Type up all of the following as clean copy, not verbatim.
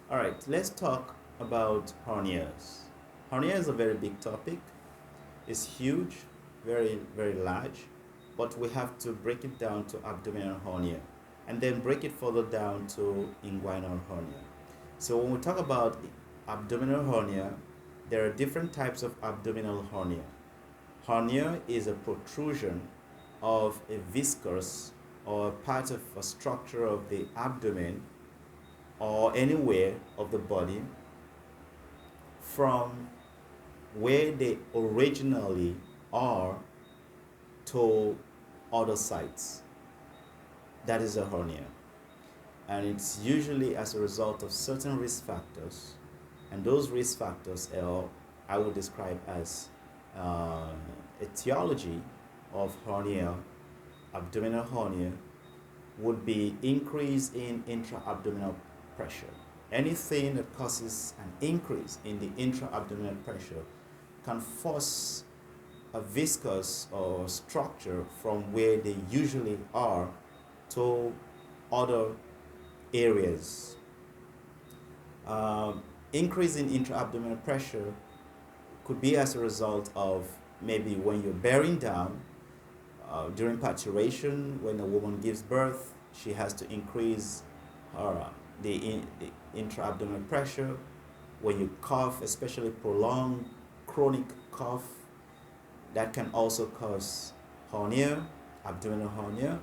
All right, let's talk about hernias. Hernia is a very big topic. It's huge, very, very large, but we have to break it down to abdominal hernia and then break it further down to inguinal hernia. So when we talk about abdominal hernia, there are different types of abdominal hernia. Hernia is a protrusion of a viscous or part of a structure of the abdomen or anywhere of the body from where they originally are to other sites. That is a hernia. And it's usually as a result of certain risk factors. And those risk factors are, I would describe as etiology of hernia, abdominal hernia, would be increase in intra-abdominal pressure. Anything that causes an increase in the intra-abdominal pressure can force a viscous or structure from where they usually are to other areas. Increase in intra-abdominal pressure could be as a result of maybe when you're bearing down, during parturition, when a woman gives birth, she has to increase her, the intra-abdominal pressure. When you cough, especially prolonged chronic cough, that can also cause hernia, abdominal hernia.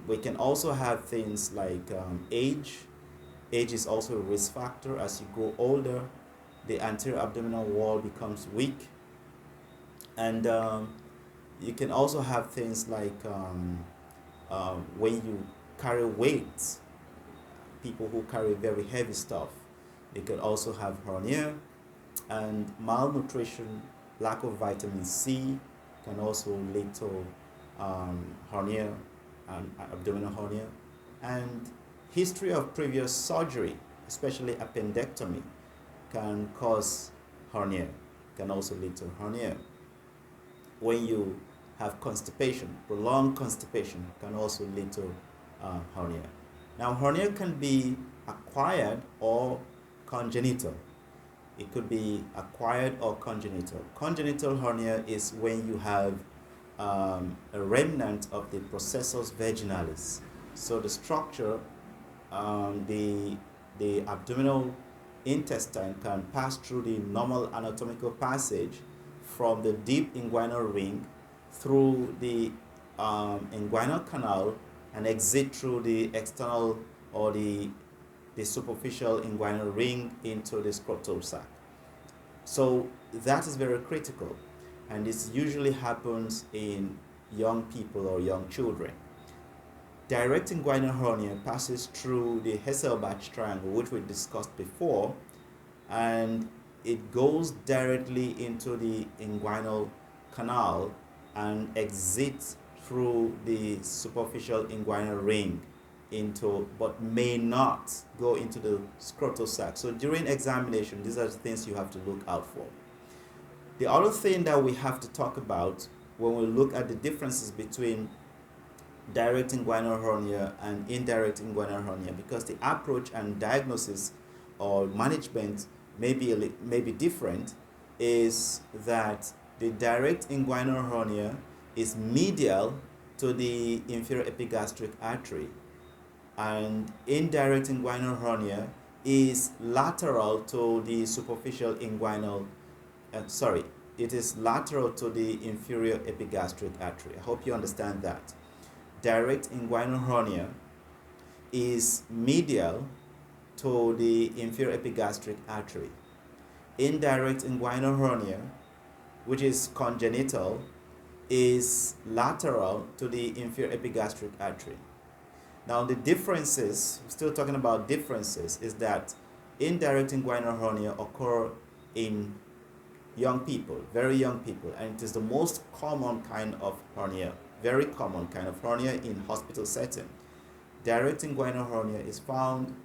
We can also have things like age. Age is also a risk factor. As you grow older, the anterior abdominal wall becomes weak. And you can also have things like when you carry weight, people who carry very heavy stuff, they could also have hernia. And malnutrition, lack of vitamin C can also lead to hernia and abdominal hernia. And history of previous surgery, especially appendectomy, can cause hernia, can also lead to hernia. When you have constipation, prolonged constipation can also lead to hernia. Now, hernia can be acquired or congenital. It could be acquired or congenital. Congenital hernia is when you have a remnant of the processus vaginalis. So the structure, the abdominal intestine can pass through the normal anatomical passage from the deep inguinal ring through the inguinal canal and exit through the external or the superficial inguinal ring into the scrotal sac. So that is very critical, and this usually happens in young people or young children. Direct inguinal hernia passes through the Hasselbalch triangle, which we discussed before, and it goes directly into the inguinal canal and exits through the superficial inguinal ring into, but may not go into the scrotal sac. So during examination, these are the things you have to look out for. The other thing that we have to talk about when we look at the differences between direct inguinal hernia and indirect inguinal hernia, because the approach and diagnosis or management may be different, is that the direct inguinal hernia is medial to the inferior epigastric artery, and indirect inguinal hernia is lateral to the superficial inguinal, it is lateral to the inferior epigastric artery. I hope you understand that. Direct inguinal hernia is medial to the inferior epigastric artery. Indirect inguinal hernia, which is congenital, is lateral to the inferior epigastric artery. Now the differences, still talking about differences, is that indirect inguinal hernia occur in young people, very young people, and it is the most common kind of hernia, very common kind of hernia in hospital setting. Direct inguinal hernia is found,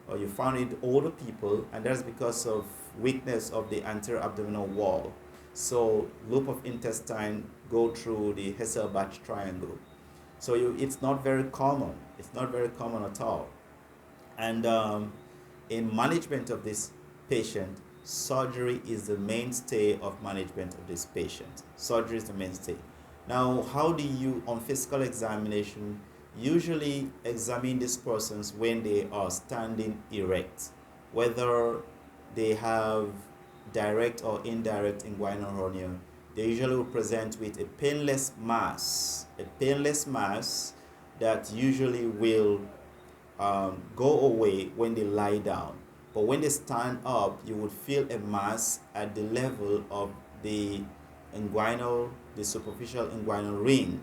or you found it in older people, and that's because of weakness of the anterior abdominal wall. So loop of intestine go through the Hasselbalch triangle. So it's not very common. It's not very common at all. And in management of this patient, surgery is the mainstay of management of this patient. Surgery is the mainstay. Now, how do you, on physical examination, usually examine these persons when they are standing erect, whether they have direct or indirect inguinal hernia? They usually will present with a painless mass, that usually will go away when they lie down. But when they stand up, you would feel a mass at the level of the the superficial inguinal ring.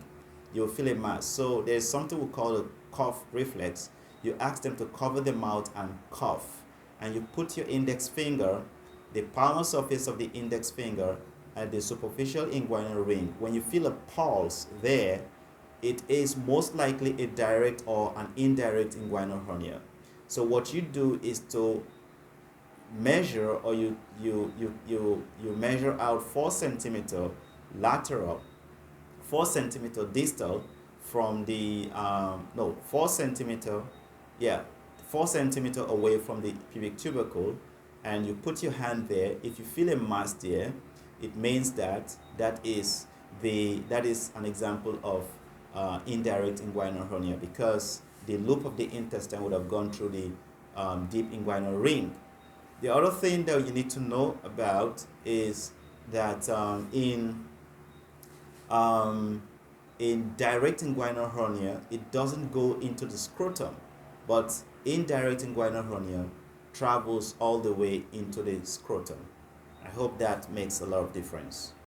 You'll feel a mass. So there's something we call a cough reflex. You ask them to cover the mouth and cough. And you put your index finger, the palmar surface of the index finger, at the superficial inguinal ring. When you feel a pulse there, it is most likely a direct or an indirect inguinal hernia. So what you do is to measure, or you measure out 4 centimeter lateral, 4 centimeter distal from the 4 centimeter, 4 centimeter away from the pubic tubercle, and you put your hand there. If you feel a mass there, it means that is an example of indirect inguinal hernia, because the loop of the intestine would have gone through the deep inguinal ring. The other thing that you need to know about is that in direct inguinal hernia, it doesn't go into the scrotum, but indirect inguinal hernia travels all the way into the scrotum. I hope that makes a lot of difference.